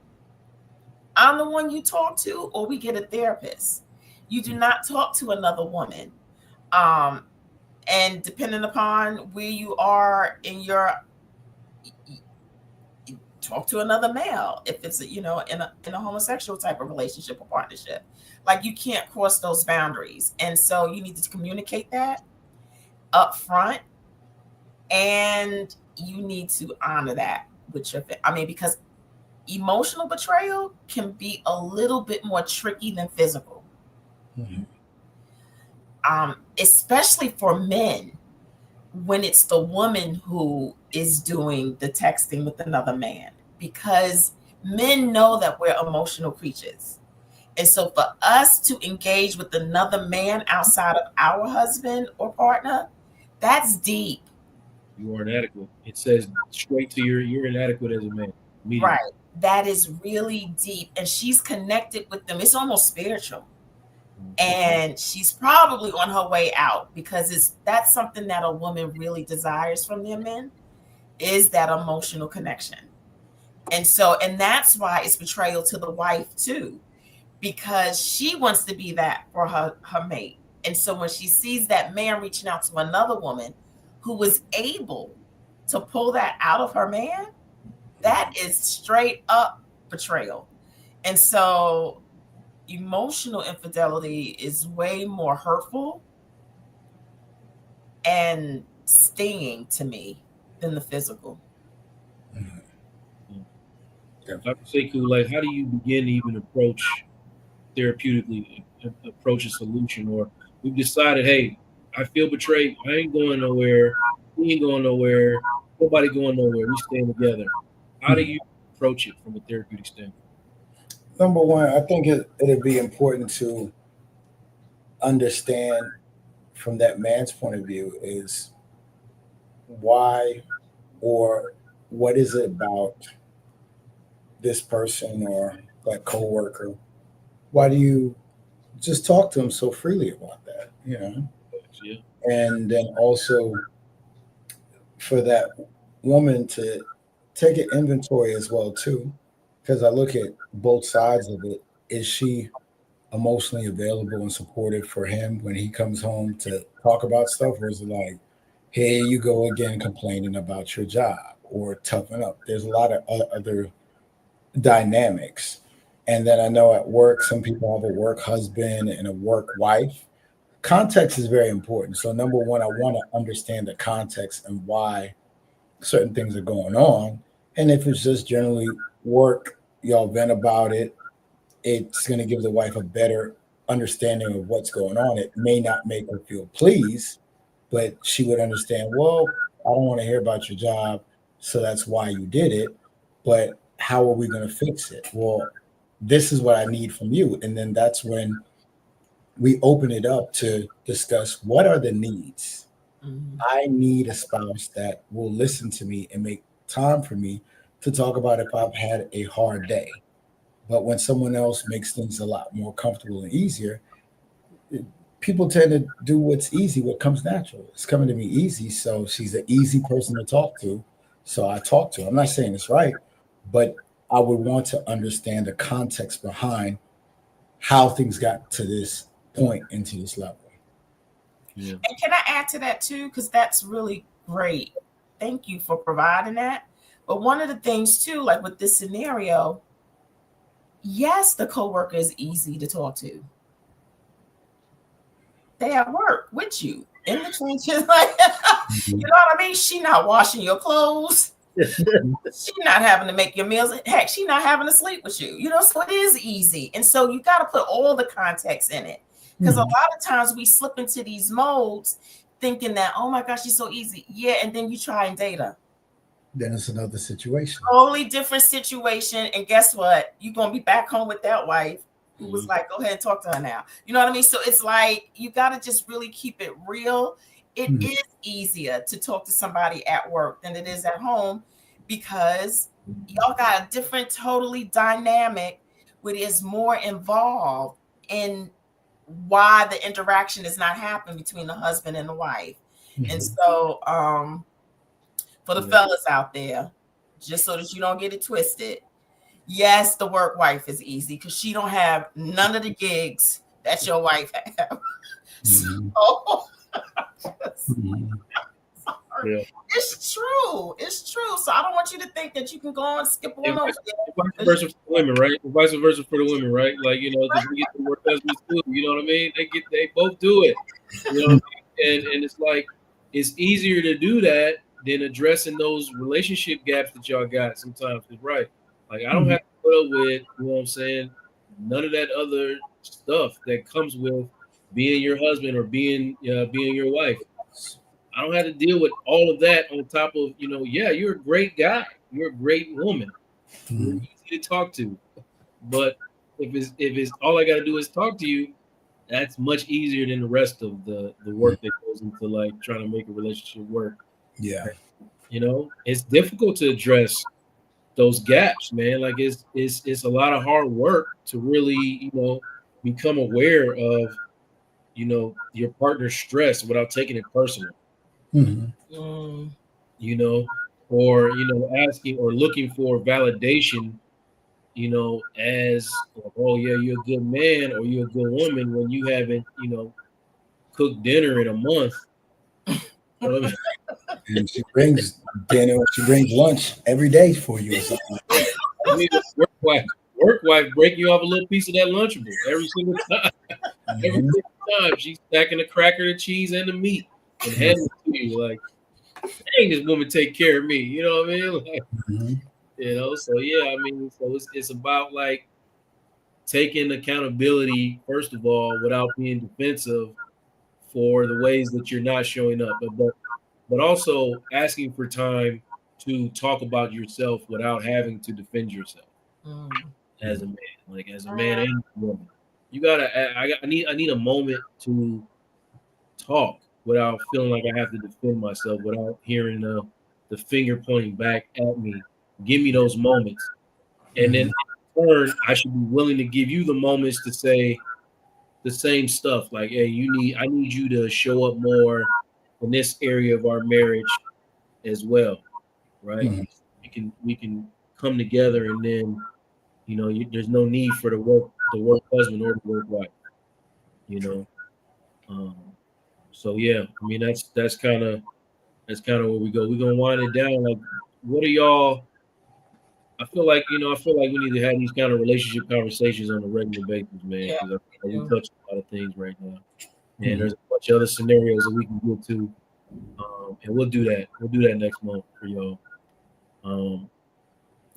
I'm the one you talk to, or we get a therapist. You do not talk to another woman. And depending upon where you are in your, talk to another male if it's in a homosexual type of relationship or partnership. Like, you can't cross those boundaries, and so you need to communicate that up front, and you need to honor that with your because emotional betrayal can be a little bit more tricky than physical. Especially for men, when it's the woman who is doing the texting with another man, because men know that we're emotional creatures. And so for us to engage with another man outside of our husband or partner, that's deep. You are inadequate. It says straight to you're inadequate as a man. Right. That is really deep. And she's connected with them. It's almost spiritual. And she's probably on her way out, because that's something that a woman really desires from their men, is that emotional connection. And that's why it's betrayal to the wife too, because she wants to be that for her mate. And so when she sees that man reaching out to another woman who was able to pull that out of her man, that is straight up betrayal. And so emotional infidelity is way more hurtful and stinging to me than the physical. Dr. Sekou, like, how do you begin to even approach therapeutically, approach a solution? Or we've decided, hey, I feel betrayed. I ain't going nowhere. We ain't going nowhere. Nobody going nowhere. We staying together. How do you approach it from a therapeutic standpoint? Number one, I think it'd be important to understand from that man's point of view is why or what is it about this person or that coworker? Why do you just talk to them so freely about that? Yeah. And then also for that woman to take an inventory as well too, because I look at both sides of it. Is she emotionally available and supportive for him when he comes home to talk about stuff, or is it like, here you go again complaining about your job, or toughen up? There's a lot of other dynamics. And then I know at work, some people have a work husband and a work wife. Context is very important. So number one, I want to understand the context and why certain things are going on. And if it's just generally work, y'all vent about it, it's going to give the wife a better understanding of what's going on. It may not make her feel pleased, but she would understand, well, I don't want to hear about your job, so that's why you did it. But how are we going to fix it? Well, this is what I need from you. And then that's when we open it up to discuss what are the needs. I need a spouse that will listen to me and make time for me to talk about if I've had a hard day. But when someone else makes things a lot more comfortable and easier, people tend to do what's easy, what comes natural. It's coming to me easy, so she's an easy person to talk to. So I talk to her. I'm not saying it's right, but I would want to understand the context behind how things got to this point and to this level. Yeah. And can I add to that too? Because that's really great. Thank you for providing that. But one of the things too, like with this scenario, yes, the coworker is easy to talk to. They at work with you in the trenches, like you know what I mean? She not washing your clothes. She not having to make your meals. Heck, she not having to sleep with you. You know, so it is easy. And so you got to put all the context in it. Because a lot of times we slip into these modes thinking that, oh my gosh, she's so easy. Yeah, and then you try and date her. Then it's another situation. Totally different situation. And guess what? You're going to be back home with that wife who was like, go ahead and talk to her now. You know what I mean? So it's like, you got to just really keep it real. It is easier to talk to somebody at work than it is at home because y'all got a different, totally dynamic, which is more involved in why the interaction is not happening between the husband and the wife. And so for the fellas out there, just so that you don't get it twisted, yes, the work wife is easy because she don't have none of the gigs that your wife have. So it's true. It's true. So I don't want you to think that you can go and skip on over there. Vice versa for the women, right? Vice versa for the women, right? Like, you know, because we get to work husbands too. You know what I mean? They both do it. You know what I mean? And it's like it's easier to do that than addressing those relationship gaps that y'all got sometimes. Right? Like I don't have to put up with, you know what I'm saying, none of that other stuff that comes with being your husband or being your wife. I don't have to deal with all of that on top of, you know, yeah, you're a great guy. You're a great woman. You're easy to talk to. But if it's all I got to do is talk to you, that's much easier than the rest of the work that goes into like trying to make a relationship work. Yeah. You know, it's difficult to address those gaps, man. Like it's a lot of hard work to really, you know, become aware of, you know, your partner's stress without taking it personal. You know, or, you know, asking or looking for validation, you know, as, oh yeah, you're a good man or you're a good woman when you haven't, you know, cooked dinner in a month. And she brings dinner, she brings lunch every day for you or something. I mean, work wife break you off a little piece of that Lunchable every single time. Every single time she's stacking the cracker, the cheese, and the meat and handing it to you like, dang, this woman take care of me. You know what I mean? Like, you know, so yeah, I mean, so it's about like taking accountability, first of all, without being defensive for the ways that you're not showing up, but also asking for time to talk about yourself without having to defend yourself as a man, like as a man and a woman. You gotta, I need a moment to talk without feeling like I have to defend myself, without hearing the finger pointing back at me. Give me those moments. And then in turn, I should be willing to give you the moments to say the same stuff. Like, hey, I need you to show up more in this area of our marriage as well. Right? We can come together, and then, you know, there's no need for the work husband or the work wife. You know. So yeah, I mean that's kind of where we go. We're gonna wind it down. Like, what are y'all? I feel like we need to have these kind of relationship conversations on a regular basis, man. Because we touch a lot of things right now, and there's a bunch of other scenarios that we can get to, and we'll do that. We'll do that next month for y'all.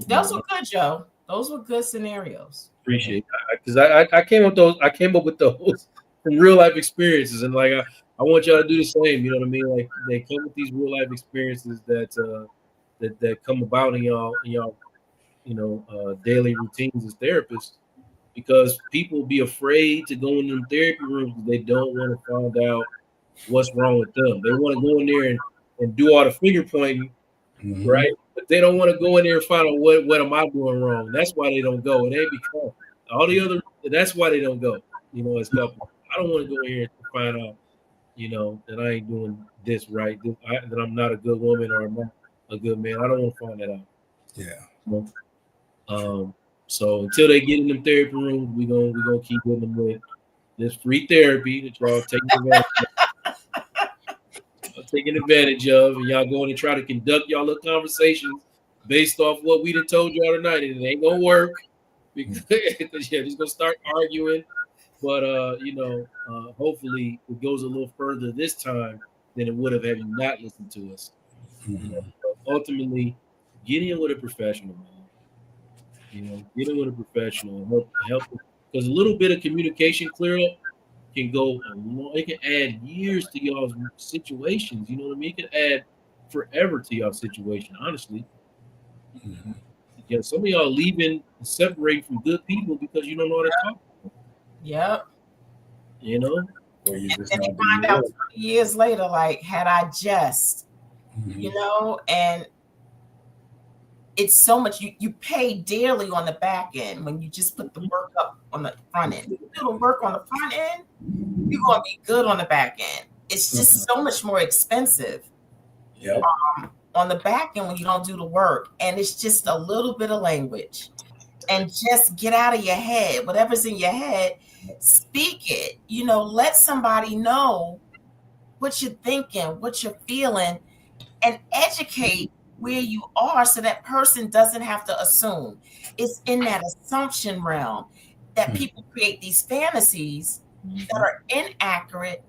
Those were good, Joe. Those were good scenarios. Appreciate it, because I came up with those from real life experiences, and like I want y'all to do the same. You know what I mean? Like, they come with these real life experiences that come about in y'all daily routines as therapists, because people be afraid to go in them therapy rooms because they don't want to find out what's wrong with them. They want to go in there and do all the finger pointing, right? But they don't want to go in there and find out what am I doing wrong. That's why they don't go. And they become all the other. That's why they don't go. You know, as couples, I don't want to go in here and find out, you know, that I ain't doing this right, that I'm not a good woman or I'm not a good man. I don't want to find that out. Yeah. So until they get in them therapy rooms, we gonna keep hitting them with this free therapy that y'all taking advantage of, and y'all going to try to conduct y'all little conversations based off what we done told y'all tonight, and it ain't gonna work because you're just gonna start arguing. But hopefully it goes a little further this time than it would have had you not listened to us. But ultimately, get in with a professional, man. Get in with a professional and help because a little bit of communication clear up can go a long, it can add years to y'all's situations. You know what I mean? It can add forever to y'all situation, honestly. Yeah, some of y'all leaving and separating from good people because you don't know how to talk. Yep. Or you just And not you find out 20 years later, like, had I just, and it's so much you pay dearly on the back end when you just put the work up on the front end. You do the work on the front end, you're gonna be good on the back end. It's just so much more expensive on the back end when you don't do the work. And it's just a little bit of language. And just get out of your head. Whatever's in your head, speak it. Let somebody know what you're thinking, what you're feeling, and educate where you are so that person doesn't have to assume. It's in that assumption realm that people create these fantasies that are inaccurate,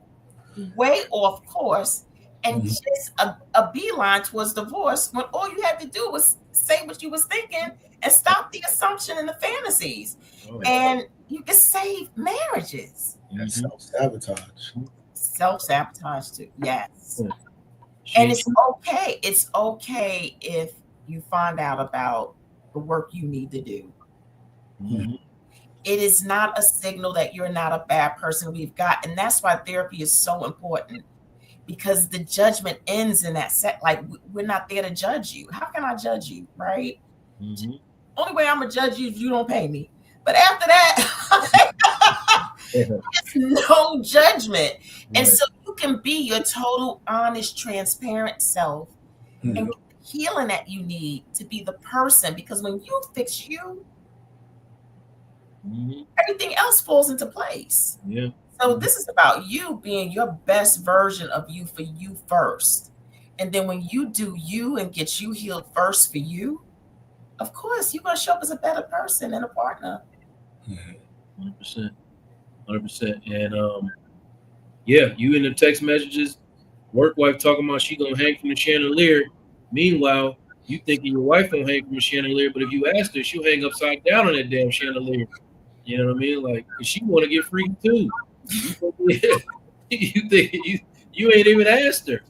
way off course, and just a beeline towards divorce when all you had to do was say what you was thinking and stop the assumption and the fantasies. And you can save marriages. That's self-sabotage. Self-sabotage too, yes. And it's okay. It's okay if you find out about the work you need to do. It is not a signal that you're not a bad person. And that's why therapy is so important, because the judgment ends in that set. Like, we're not there to judge you. How can I judge you, right? Only way I'm gonna judge you is you don't pay me. But after that, it's no judgment. And so you can be your total, honest, transparent self and get the healing that you need to be the person. Because when you fix you, everything else falls into place. So this is about you being your best version of you for you first. And then when you do you and get you healed first for you, of course, you're going to show up as a better person and a partner. 100%. And you in the text messages, work wife talking about she gonna hang from the chandelier. Meanwhile, you thinking your wife gonna hang from the chandelier, but if you ask her, she'll hang upside down on that damn chandelier. You know what I mean? Like, cause she want to get free too. You think you ain't even asked her.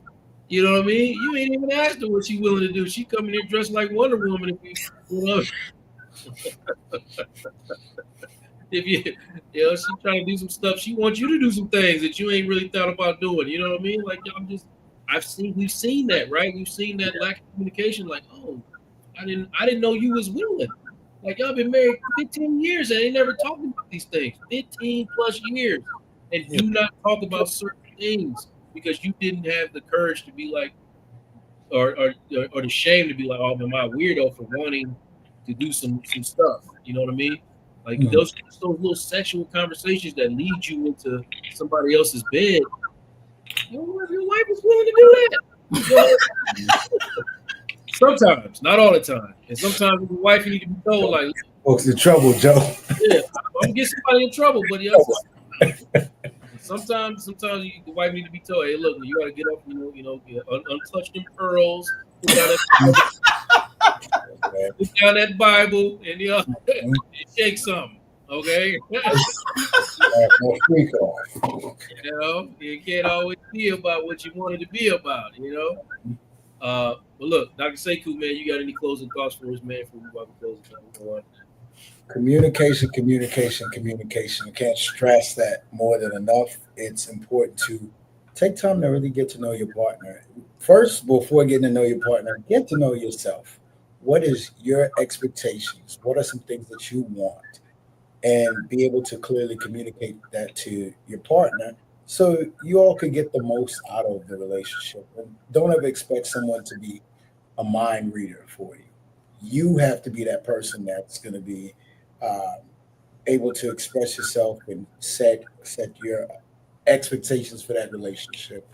You know what I mean? You ain't even asked her what she willing to do. She coming here dressed like Wonder Woman. If she trying to do some stuff, she wants you to do some things that you ain't really thought about doing. You know what I mean? Like, we've seen that, right? We've seen that lack of communication. Like, oh, I didn't know you was willing. Like, y'all been married 15 years and they never talked about these things. 15 plus years, and do not talk about certain things because you didn't have the courage to be like, or the shame to be like, oh, am I a weirdo for wanting to do some stuff? You know what I mean? Like those little sexual conversations that lead you into somebody else's bed. Your wife is willing to do that. Sometimes, not all the time. And sometimes with the wife, you need to be told, like, folks in trouble, Joe. Yeah, I'm gonna get somebody in trouble, but sometimes the wife need to be told, hey, look, you gotta get up, unclutch them pearls, put down that Bible, and shake something, okay? You can't always be about what you wanted to be about, But look, Dr. Sekou, man, you got any closing thoughts for us, man, before we about to close it? Communication. I can't stress that more than enough. It's important to take time to really get to know your partner. First, before getting to know your partner, get to know yourself. What is your expectations? What are some things that you want? And be able to clearly communicate that to your partner so you all can get the most out of the relationship. And don't ever expect someone to be a mind reader for you. You have to be that person that's going to be able to express yourself and set your expectations for that relationship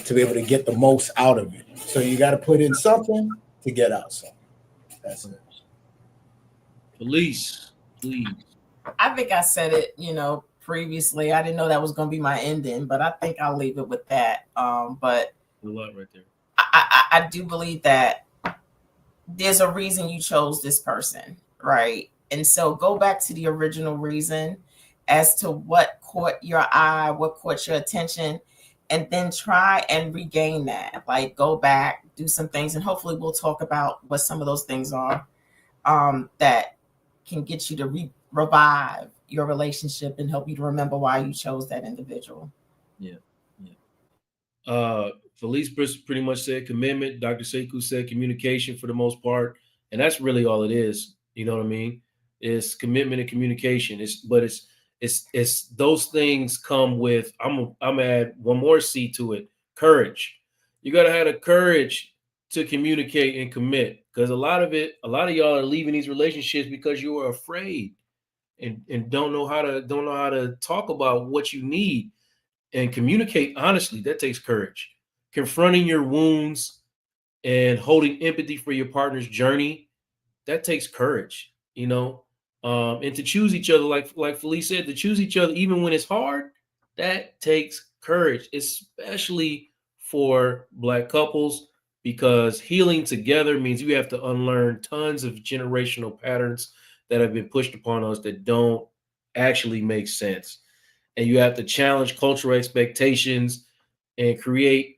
to be able to get the most out of it. So you got to put in something to get out something. That's it. Police, please. I think I said it, previously. I didn't know that was going to be my ending, but I think I'll leave it with that. But A lot right there. I do believe that there's a reason you chose this person, right? And so go back to the original reason as to what caught your eye, what caught your attention, and then try and regain that. Like go back, do some things, and hopefully we'll talk about what some of those things are that can get you to revive your relationship and help you to remember why you chose that individual. Yeah. Felice pretty much said commitment. Dr. Sekou said communication for the most part, and that's really all it is. You know what I mean? It's commitment and communication. It's those things come with. I'm add one more C to it. Courage. You gotta have the courage to communicate and commit, because a lot of y'all are leaving these relationships because you are afraid and don't know how to talk about what you need and communicate honestly. That takes courage. Confronting your wounds and holding empathy for your partner's journey, that takes courage, and to choose each other, like Felice said, to choose each other even when it's hard, that takes courage, especially for Black couples, because healing together means you have to unlearn tons of generational patterns that have been pushed upon us that don't actually make sense. And you have to challenge cultural expectations and create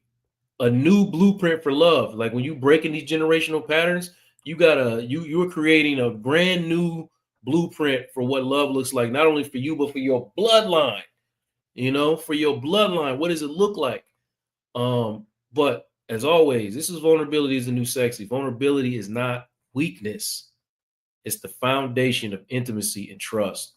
a new blueprint for love. Like when you breaking these generational patterns, you're creating a brand new blueprint for what love looks like, not only for you, but for your bloodline. For your bloodline, what does it look like? But as always, this is vulnerability is the new sexy. Vulnerability is not weakness. It's the foundation of intimacy and trust.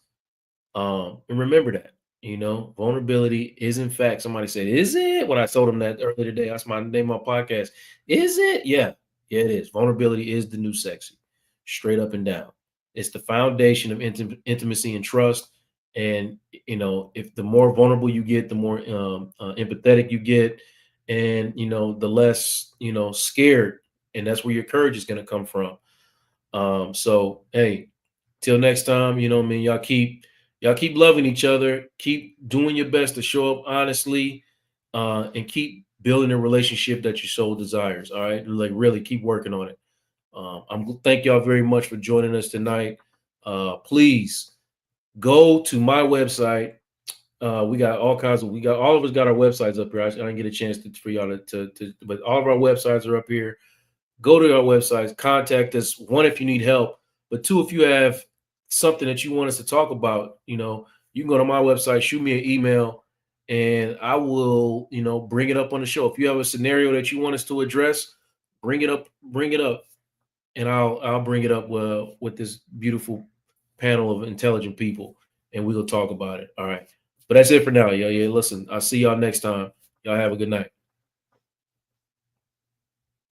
And remember that, vulnerability is in fact, somebody said, is it? When I told them that earlier today, that's my name of my podcast. Is it? Yeah, it is. Vulnerability is the new sexy, straight up and down. It's the foundation of intimacy and trust. And, if the more vulnerable you get, the more empathetic you get, and, the less, scared. And that's where your courage is going to come from. So, hey, till next time, y'all keep loving each other, keep doing your best to show up honestly, and keep building a relationship that your soul desires. All right. Like really keep working on it. Thank y'all very much for joining us tonight. Please go to my website. We got all of us got our websites up here. I didn't get a chance for y'all but all of our websites are up here. Go to our websites, contact us. One, if you need help, but two, if you have something that you want us to talk about, you can go to my website, shoot me an email, and I will, bring it up on the show. If you have a scenario that you want us to address, bring it up, and I'll bring it up with this beautiful panel of intelligent people, and we'll talk about it. All right. But that's it for now, y'all. Yeah, listen, I'll see y'all next time. Y'all have a good night.